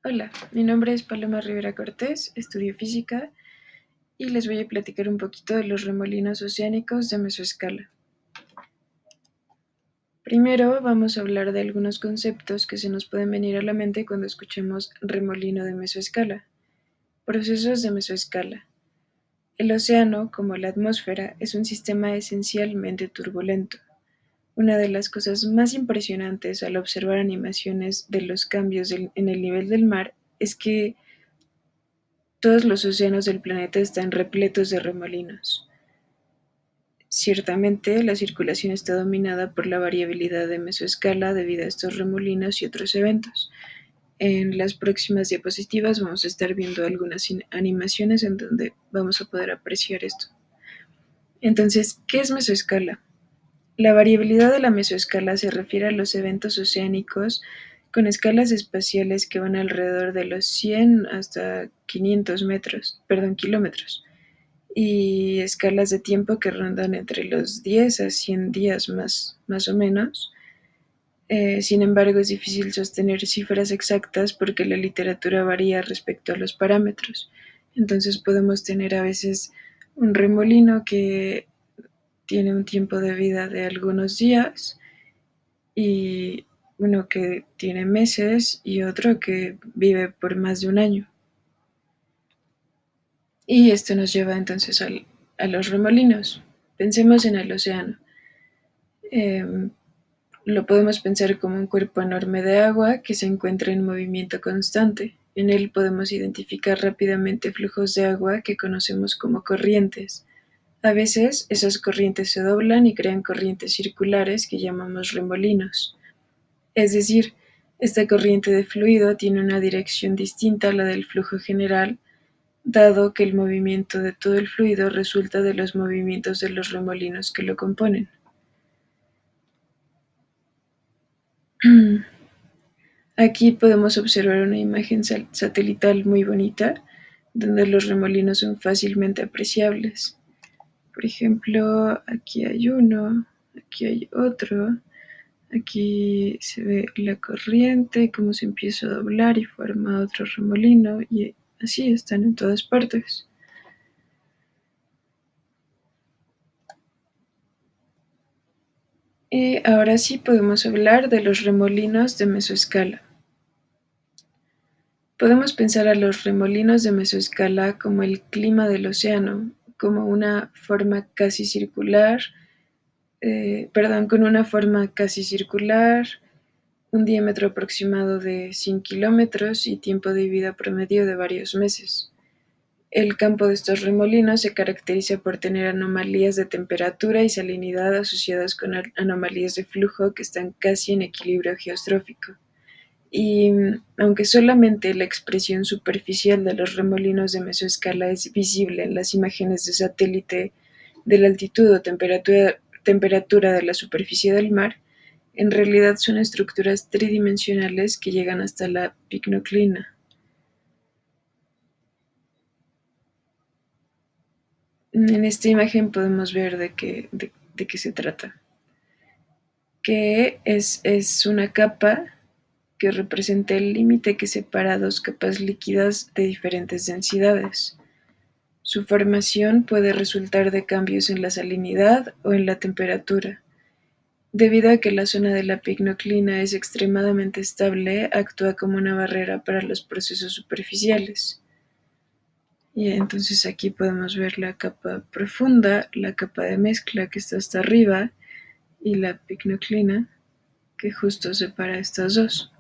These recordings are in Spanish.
Hola, mi nombre es Paloma Rivera Cortés, estudio física y les voy a platicar un poquito de los remolinos oceánicos de mesoescala. Primero vamos a hablar de algunos conceptos que se nos pueden venir a la mente cuando escuchemos remolino de mesoescala. Procesos de mesoescala. El océano, como la atmósfera, es un sistema esencialmente turbulento. Una de las cosas más impresionantes al observar animaciones de los cambios en el nivel del mar es que todos los océanos del planeta están repletos de remolinos. Ciertamente, la circulación está dominada por la variabilidad de mesoescala debido a estos remolinos y otros eventos. En las próximas diapositivas vamos a estar viendo algunas animaciones en donde vamos a poder apreciar esto. Entonces, ¿qué es mesoescala? La variabilidad de la mesoescala se refiere a los eventos oceánicos con escalas espaciales que van alrededor de los 100 hasta 500 kilómetros, y escalas de tiempo que rondan entre los 10 a 100 días más o menos. Sin embargo, es difícil sostener cifras exactas porque la literatura varía respecto a los parámetros. Entonces podemos tener a veces un remolino que tiene un tiempo de vida de algunos días y uno que tiene meses y otro que vive por más de un año. Y esto nos lleva entonces a los remolinos. Pensemos en el océano. Eh, lo podemos pensar como un cuerpo enorme de agua que se encuentra en movimiento constante. En él podemos identificar rápidamente flujos de agua que conocemos como corrientes. A veces esas corrientes se doblan y crean corrientes circulares que llamamos remolinos. Es decir, esta corriente de fluido tiene una dirección distinta a la del flujo general, dado que el movimiento de todo el fluido resulta de los movimientos de los remolinos que lo componen. Aquí podemos observar una imagen satelital muy bonita, donde los remolinos son fácilmente apreciables. Por ejemplo, aquí hay uno, aquí hay otro, aquí se ve la corriente, cómo se empieza a doblar y forma otro remolino, y así están en todas partes. Y ahora sí podemos hablar de los remolinos de mesoescala. Podemos pensar a los remolinos de mesoescala como el clima del océano, como una forma casi circular, con una forma casi circular, un diámetro aproximado de 100 kilómetros y tiempo de vida promedio de varios meses. El campo de estos remolinos se caracteriza por tener anomalías de temperatura y salinidad asociadas con anomalías de flujo que están casi en equilibrio geostrófico. Y aunque solamente la expresión superficial de los remolinos de mesoescala es visible en las imágenes de satélite de la altitud o temperatura de la superficie del mar, en realidad son estructuras tridimensionales que llegan hasta la picnoclina. En esta imagen podemos ver de qué se trata, que es una capa que representa el límite que separa dos capas líquidas de diferentes densidades. Su formación puede resultar de cambios en la salinidad o en la temperatura. Debido a que la zona de la picnoclina es extremadamente estable, actúa como una barrera para los procesos superficiales. Y entonces aquí podemos ver la capa profunda, la capa de mezcla que está hasta arriba y la picnoclina que justo separa estas dos.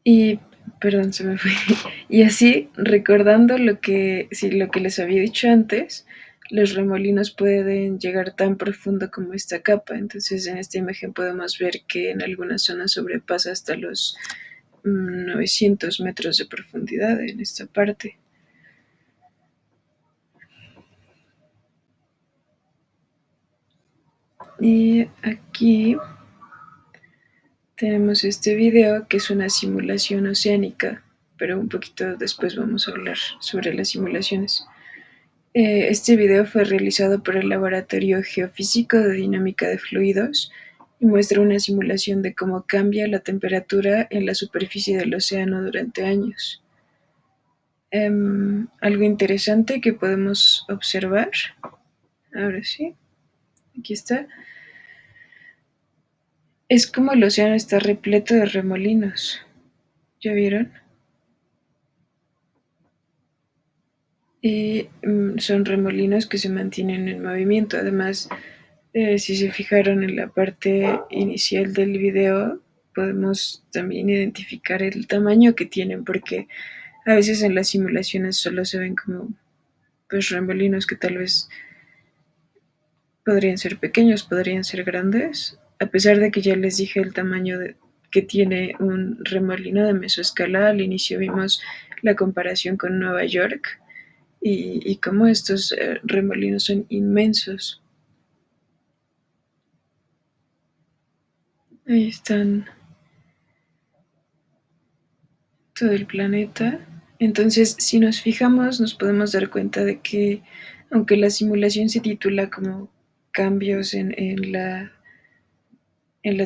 Y, perdón, se me fue. Y así, recordando lo que les había dicho antes, los remolinos pueden llegar tan profundo como esta capa. Entonces, en esta imagen podemos ver que en algunas zonas sobrepasa hasta los 900 metros de profundidad en esta parte. Y aquí tenemos este video que es una simulación oceánica, pero un poquito después vamos a hablar sobre las simulaciones. Este video fue realizado por el Laboratorio Geofísico de Dinámica de Fluidos y muestra una simulación de cómo cambia la temperatura en la superficie del océano durante años. Algo interesante que podemos observar, ahora sí, aquí está, es como el océano está repleto de remolinos. ¿Ya vieron? Y son remolinos que se mantienen en movimiento. Además, si se fijaron en la parte inicial del video, podemos también identificar el tamaño que tienen, porque a veces en las simulaciones solo se ven como pues remolinos que tal vez podrían ser pequeños, podrían ser grandes, a pesar de que ya les dije el tamaño que tiene un remolino de mesoescala. Al inicio vimos la comparación con Nueva York y cómo estos remolinos son inmensos. Ahí están todo el planeta. Entonces, si nos fijamos, nos podemos dar cuenta de que, aunque la simulación se titula como cambios en la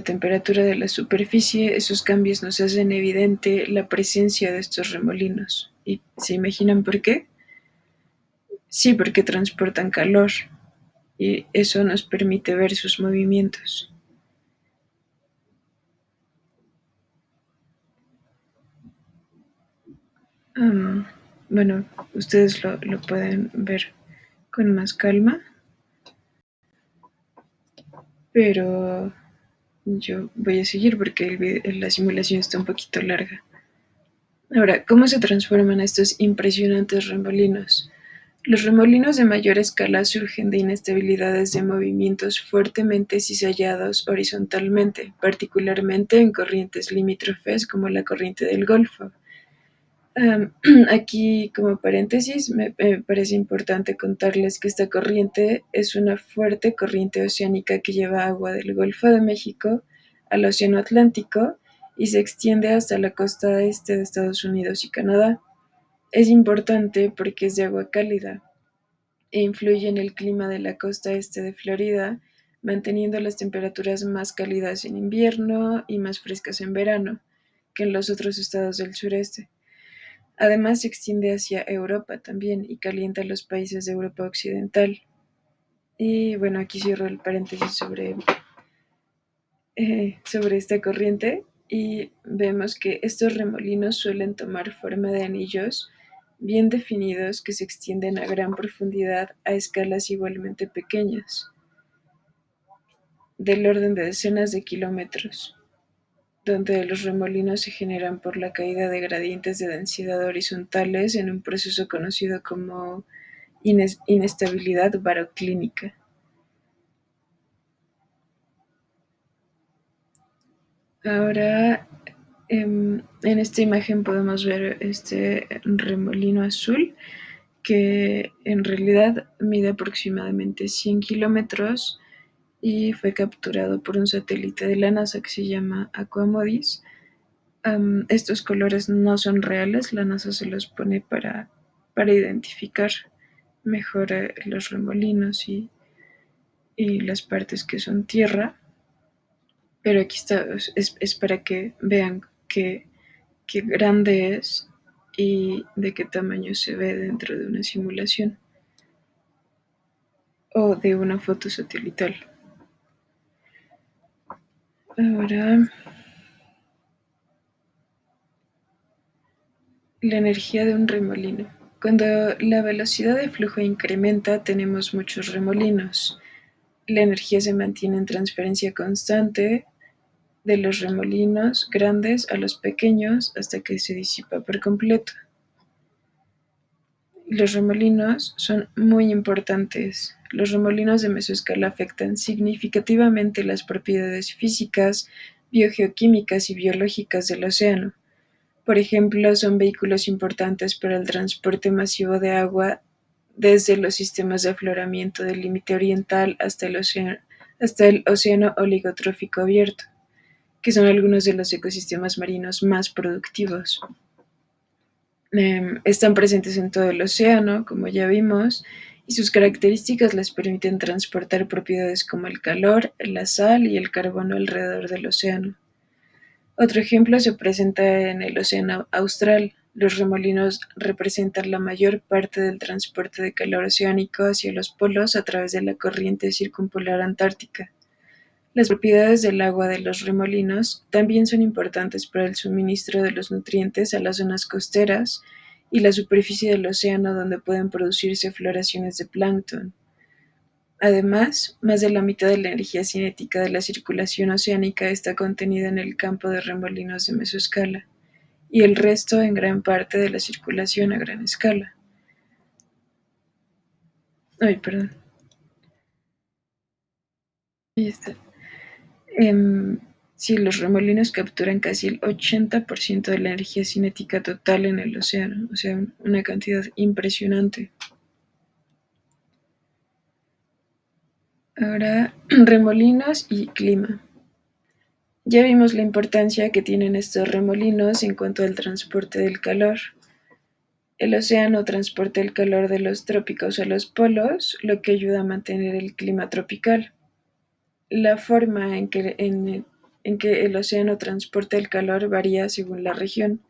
temperatura de la superficie, esos cambios nos hacen evidente la presencia de estos remolinos. ¿Y se imaginan por qué? Sí, porque transportan calor y eso nos permite ver sus movimientos. Um, bueno, ustedes lo pueden ver con más calma, pero yo voy a seguir porque la simulación está un poquito larga. Ahora, ¿cómo se transforman estos impresionantes remolinos? Los remolinos de mayor escala surgen de inestabilidades de movimientos fuertemente cizallados horizontalmente, particularmente en corrientes limítrofes como la corriente del Golfo. Um, Aquí, como paréntesis, me parece importante contarles que esta corriente es una fuerte corriente oceánica que lleva agua del Golfo de México al Océano Atlántico y se extiende hasta la costa este de Estados Unidos y Canadá. Es importante porque es de agua cálida e influye en el clima de la costa este de Florida, manteniendo las temperaturas más cálidas en invierno y más frescas en verano que en los otros estados del sureste. Además, se extiende hacia Europa también y calienta los países de Europa Occidental. Y bueno, aquí cierro el paréntesis sobre esta corriente y vemos que estos remolinos suelen tomar forma de anillos bien definidos que se extienden a gran profundidad a escalas igualmente pequeñas, del orden de decenas de kilómetros, donde los remolinos se generan por la caída de gradientes de densidad horizontales en un proceso conocido como inestabilidad baroclínica. Ahora, en esta imagen podemos ver este remolino azul que en realidad mide aproximadamente 100 kilómetros y fue capturado por un satélite de la NASA que se llama Aquamodis. Estos colores no son reales, la NASA se los pone para identificar mejor los remolinos y las partes que son tierra, pero aquí está, es para que vean qué grande es y de qué tamaño se ve dentro de una simulación o de una foto satelital. Ahora, la energía de un remolino. Cuando la velocidad de flujo incrementa, tenemos muchos remolinos. La energía se mantiene en transferencia constante de los remolinos grandes a los pequeños hasta que se disipa por completo. Los remolinos son muy importantes. Los remolinos de mesoescala afectan significativamente las propiedades físicas, biogeoquímicas y biológicas del océano. Por ejemplo, son vehículos importantes para el transporte masivo de agua desde los sistemas de afloramiento del límite oriental hasta el océano oligotrófico abierto, que son algunos de los ecosistemas marinos más productivos. Están presentes en todo el océano, como ya vimos, y sus características les permiten transportar propiedades como el calor, la sal y el carbono alrededor del océano. Otro ejemplo se presenta en el Océano Austral. Los remolinos representan la mayor parte del transporte de calor oceánico hacia los polos a través de la corriente circumpolar antártica. Las propiedades del agua de los remolinos también son importantes para el suministro de los nutrientes a las zonas costeras y la superficie del océano donde pueden producirse floraciones de plancton. Además, más de la mitad de la energía cinética de la circulación oceánica está contenida en el campo de remolinos de mesoescala, y el resto en gran parte de la circulación a gran escala. Ay, perdón. Ahí está. Em, sí, los remolinos capturan casi el 80% de la energía cinética total en el océano, o sea, una cantidad impresionante. Ahora, remolinos y clima. Ya vimos la importancia que tienen estos remolinos en cuanto al transporte del calor. El océano transporta el calor de los trópicos a los polos, lo que ayuda a mantener el clima tropical. La forma en que el océano transporta el calor varía según la región,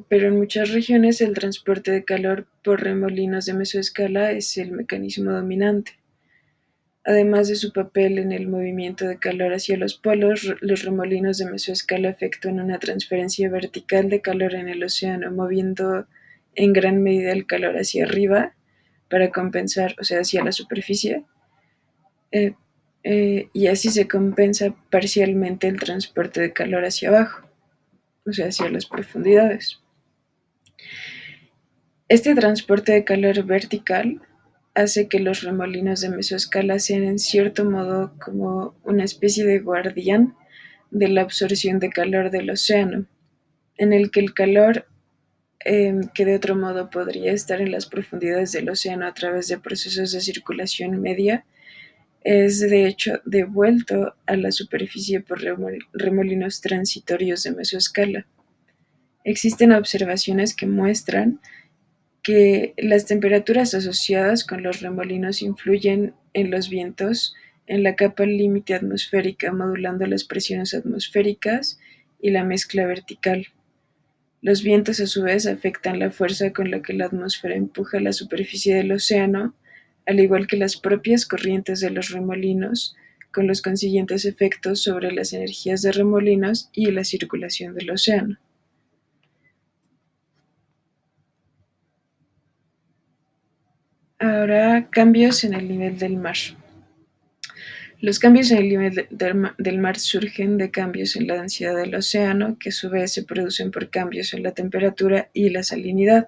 pero en muchas regiones el transporte de calor por remolinos de mesoescala es el mecanismo dominante. Además de su papel en el movimiento de calor hacia los polos, los remolinos de mesoescala efectúan una transferencia vertical de calor en el océano, moviendo en gran medida el calor hacia arriba para compensar, o sea, hacia la superficie, eh, y así se compensa parcialmente el transporte de calor hacia abajo, o sea, hacia las profundidades. Este transporte de calor vertical hace que los remolinos de mesoescala sean en cierto modo como una especie de guardián de la absorción de calor del océano, en el que el calor que de otro modo podría estar en las profundidades del océano a través de procesos de circulación media, es de hecho devuelto a la superficie por remolinos transitorios de mesoescala. Existen observaciones que muestran que las temperaturas asociadas con los remolinos influyen en los vientos en la capa límite atmosférica, modulando las presiones atmosféricas y la mezcla vertical. Los vientos a su vez afectan la fuerza con la que la atmósfera empuja la superficie del océano, al igual que las propias corrientes de los remolinos, con los consiguientes efectos sobre las energías de remolinos y la circulación del océano. Ahora, cambios en el nivel del mar. Los cambios en el nivel del mar surgen de cambios en la densidad del océano, que a su vez se producen por cambios en la temperatura y la salinidad.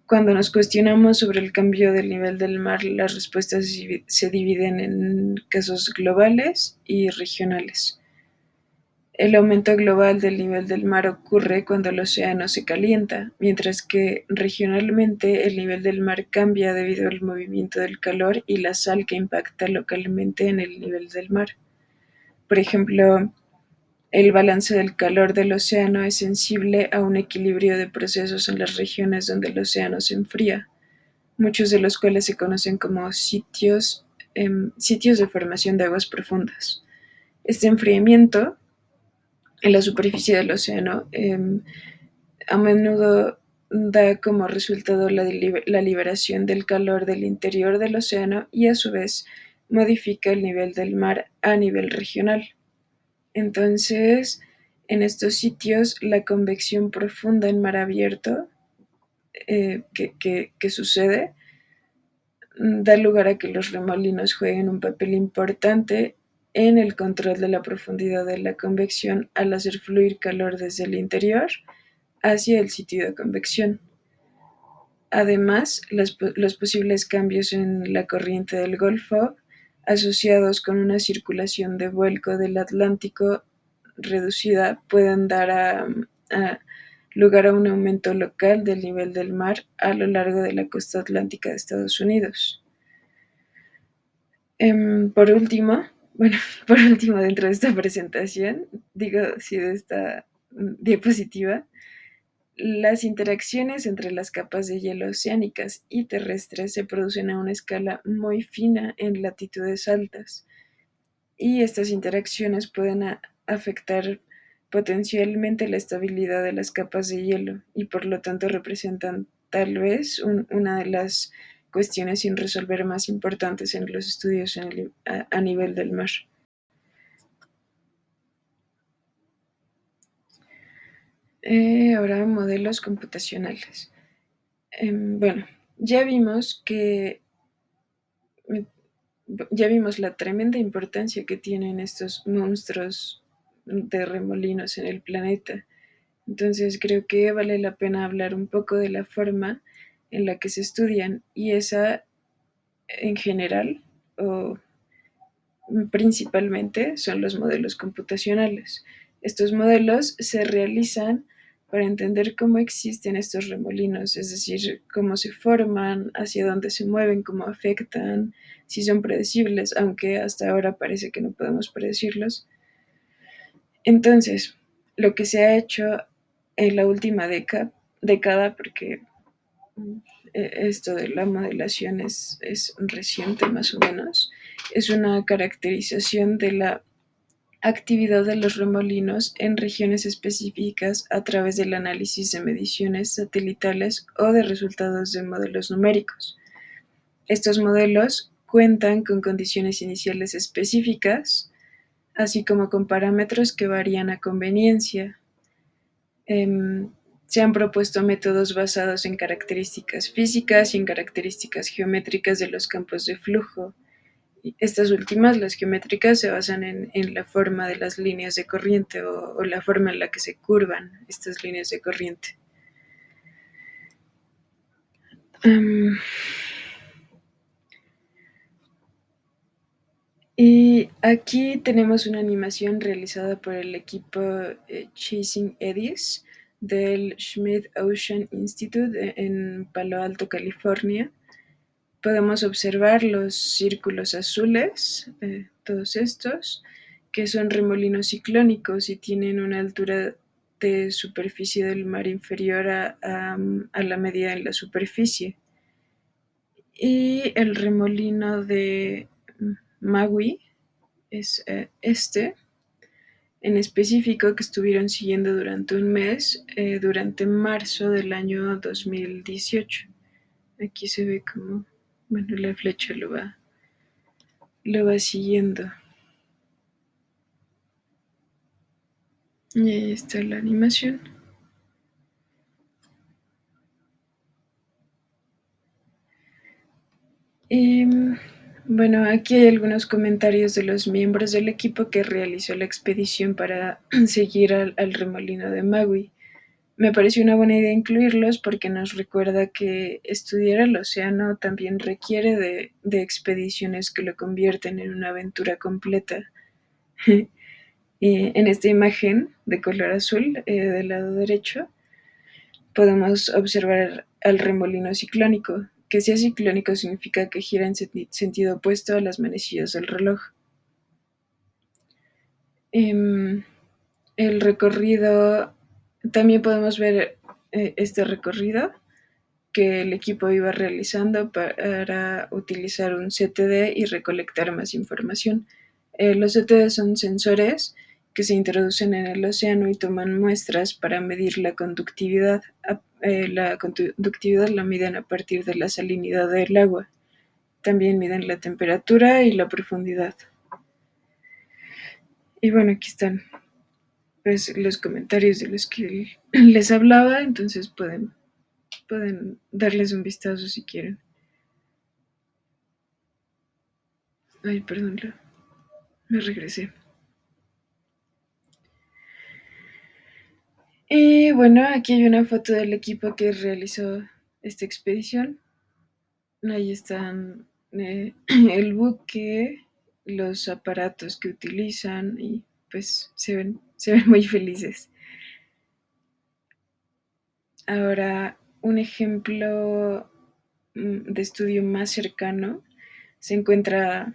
Cuando nos cuestionamos sobre el cambio del nivel del mar, las respuestas se dividen en casos globales y regionales. El aumento global del nivel del mar ocurre cuando el océano se calienta, mientras que regionalmente el nivel del mar cambia debido al movimiento del calor y la sal que impacta localmente en el nivel del mar. Por ejemplo, el balance del calor del océano es sensible a un equilibrio de procesos en las regiones donde el océano se enfría, muchos de los cuales se conocen como sitios de formación de aguas profundas. Este enfriamiento en la superficie del océano a menudo da como resultado la liberación del calor del interior del océano y a su vez modifica el nivel del mar a nivel regional. Entonces, en estos sitios, la convección profunda en mar abierto que sucede da lugar a que los remolinos jueguen un papel importante en el control de la profundidad de la convección al hacer fluir calor desde el interior hacia el sitio de convección. Además, los posibles cambios en la corriente del Golfo, asociados con una circulación de vuelco del Atlántico reducida, pueden dar a lugar a un aumento local del nivel del mar a lo largo de la costa atlántica de Estados Unidos. Por último, bueno, por último dentro de esta presentación, digo, sí, de esta diapositiva, Las interacciones entre las capas de hielo oceánicas y terrestres se producen a una escala muy fina en latitudes altas, y estas interacciones pueden afectar potencialmente la estabilidad de las capas de hielo y por lo tanto representan tal vez una de las cuestiones sin resolver más importantes en los estudios a nivel del mar. Ahora modelos computacionales. Bueno, ya vimos que ya vimos la tremenda importancia que tienen estos monstruos de remolinos en el planeta. Entonces creo que vale la pena hablar un poco de la forma en la que se estudian, y esa en general o principalmente son los modelos computacionales. Estos modelos se realizan para entender cómo existen estos remolinos, es decir, cómo se forman, hacia dónde se mueven, cómo afectan, si son predecibles, aunque hasta ahora parece que no podemos predecirlos. Entonces, lo que se ha hecho en la última década, porque esto de la modelación es reciente más o menos, es una caracterización de la actividad de los remolinos en regiones específicas a través del análisis de mediciones satelitales o de resultados de modelos numéricos. Estos modelos cuentan con condiciones iniciales específicas, así como con parámetros que varían a conveniencia. Em, Se han propuesto métodos basados en características físicas y en características geométricas de los campos de flujo. Estas últimas, las geométricas, se basan en la forma de las líneas de corriente o la forma en la que se curvan estas líneas de corriente. Um, y aquí tenemos una animación realizada por el equipo Chasing Eddies del Schmidt Ocean Institute en Palo Alto, California. Podemos observar los círculos azules, todos estos, que son remolinos ciclónicos y tienen una altura de superficie del mar inferior a la media en la superficie. Y el remolino de Maui es este, en específico, que estuvieron siguiendo durante un mes, durante marzo del año 2018. Aquí se ve como, bueno, la flecha lo va siguiendo. Y ahí está la animación. Y bueno, aquí hay algunos comentarios de los miembros del equipo que realizó la expedición para seguir al remolino de Maui. Me pareció una buena idea incluirlos porque nos recuerda que estudiar el océano también requiere de expediciones que lo convierten en una aventura completa. Y en esta imagen de color azul, del lado derecho, podemos observar al remolino ciclónico, que sea ciclónico significa que gira en sentido opuesto a las manecillas del reloj. Em, el recorrido, también podemos ver este recorrido que el equipo iba realizando para utilizar un CTD y recolectar más información. Los CTD son sensores que se introducen en el océano y toman muestras para medir la conductividad. La conductividad la miden a partir de la salinidad del agua. También miden la temperatura y la profundidad. Y bueno, aquí están pues, los comentarios de los que les hablaba, entonces pueden darles un vistazo si quieren. Ay, perdón, me regresé. Y bueno, aquí hay una foto del equipo que realizó esta expedición. Ahí están el buque, los aparatos que utilizan y pues se ven muy felices. Ahora, un ejemplo de estudio más cercano se encuentra,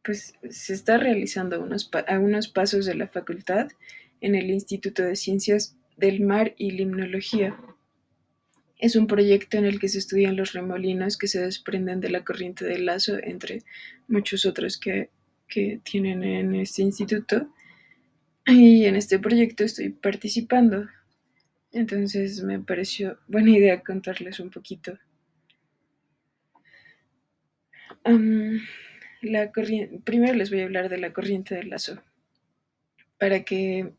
pues se está realizando a unos pasos de la facultad en el Instituto de Ciencias del mar y limnología. Es un proyecto en el que se estudian los remolinos que se desprenden de la corriente del lazo, entre muchos otros que tienen en este instituto. Y en este proyecto estoy participando. Entonces me pareció buena idea contarles un poquito. Um, Primero les voy a hablar de la corriente del lazo, para que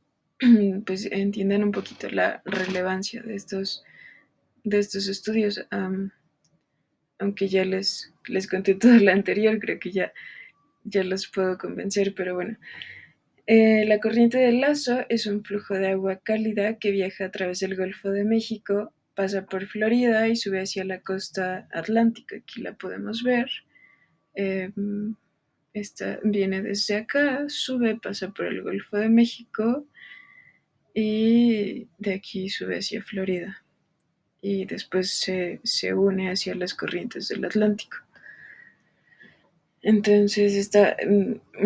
pues entiendan un poquito la relevancia de estos estudios. Aunque ya les conté todo lo anterior, creo que ya los puedo convencer, pero bueno. La corriente del lazo es un flujo de agua cálida que viaja a través del Golfo de México, pasa por Florida y sube hacia la costa atlántica. Aquí la podemos ver. Eh, Esta viene desde acá, sube, pasa por el Golfo de México y de aquí sube hacia Florida. Y después se une hacia las corrientes del Atlántico. Entonces,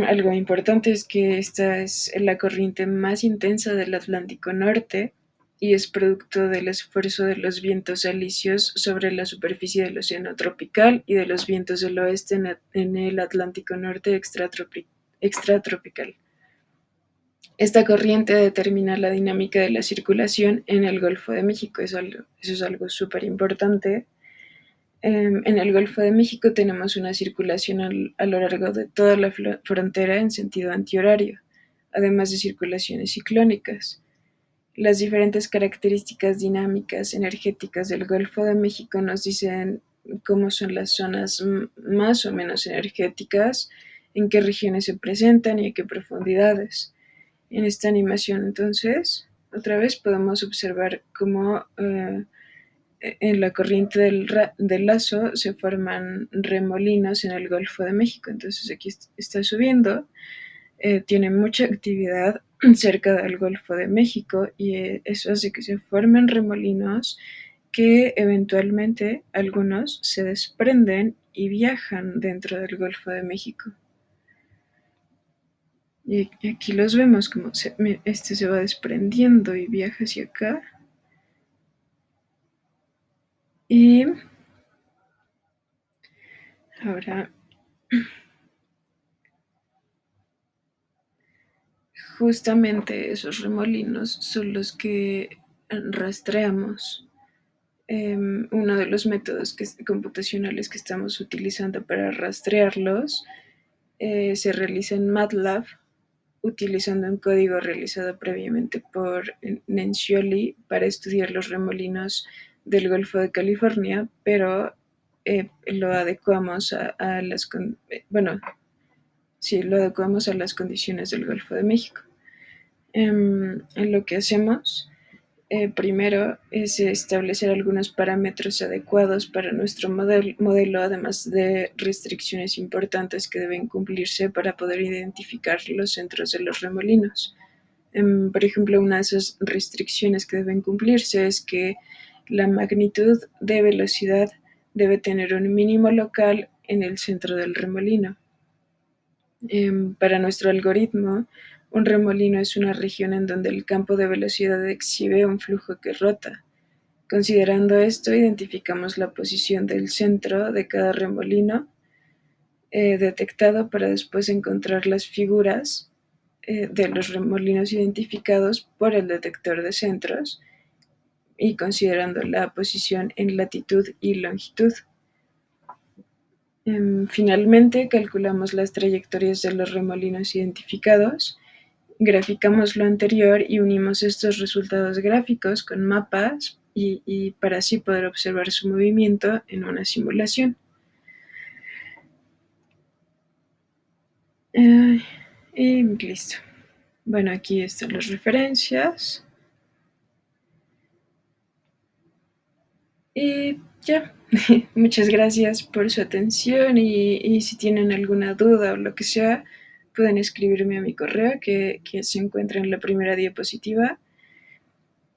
algo importante es que esta es la corriente más intensa del Atlántico Norte y es producto del esfuerzo de los vientos alisios sobre la superficie del océano tropical y de los vientos del oeste en el Atlántico Norte extratropical. Esta corriente determina la dinámica de la circulación en el Golfo de México. Eso es algo súper importante. En el Golfo de México tenemos una circulación a lo largo de toda la frontera en sentido antihorario, además de circulaciones ciclónicas. Las diferentes características dinámicas energéticas del Golfo de México nos dicen cómo son las zonas más o menos energéticas, en qué regiones se presentan y a qué profundidades. En esta animación, entonces, otra vez podemos observar cómo en la corriente del lazo se forman remolinos en el Golfo de México. Entonces aquí está subiendo, tiene mucha actividad cerca del Golfo de México y eso hace que se formen remolinos que eventualmente algunos se desprenden y viajan dentro del Golfo de México. Y aquí los vemos como este se va desprendiendo y viaja hacia acá. Y ahora justamente esos remolinos son los que rastreamos. Uno de los métodos computacionales que estamos utilizando para rastrearlos se realiza en MATLAB utilizando un código realizado previamente por Nencioli para estudiar los remolinos del Golfo de California, pero lo adecuamos a las bueno, sí, lo adecuamos a las condiciones del Golfo de México. En lo que hacemos primero es establecer algunos parámetros adecuados para nuestro modelo, además de restricciones importantes que deben cumplirse para poder identificar los centros de los remolinos. Por ejemplo, una de esas restricciones que deben cumplirse es que la magnitud de velocidad debe tener un mínimo local en el centro del remolino. Para nuestro algoritmo, un remolino es una región en donde el campo de velocidad exhibe un flujo que rota. Considerando esto, identificamos la posición del centro de cada remolino detectado para después encontrar las figuras de los remolinos identificados por el detector de centros y considerando la posición en latitud y longitud. Finalmente, calculamos las trayectorias de los remolinos identificados, graficamos lo anterior y unimos estos resultados gráficos con mapas y para así poder observar su movimiento en una simulación. Y listo. Bueno, aquí están las referencias. Y ya, muchas gracias por su atención y si tienen alguna duda o lo que sea, pueden escribirme a mi correo que se encuentra en la primera diapositiva.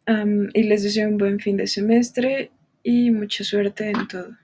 Y les deseo un buen fin de semestre y mucha suerte en todo.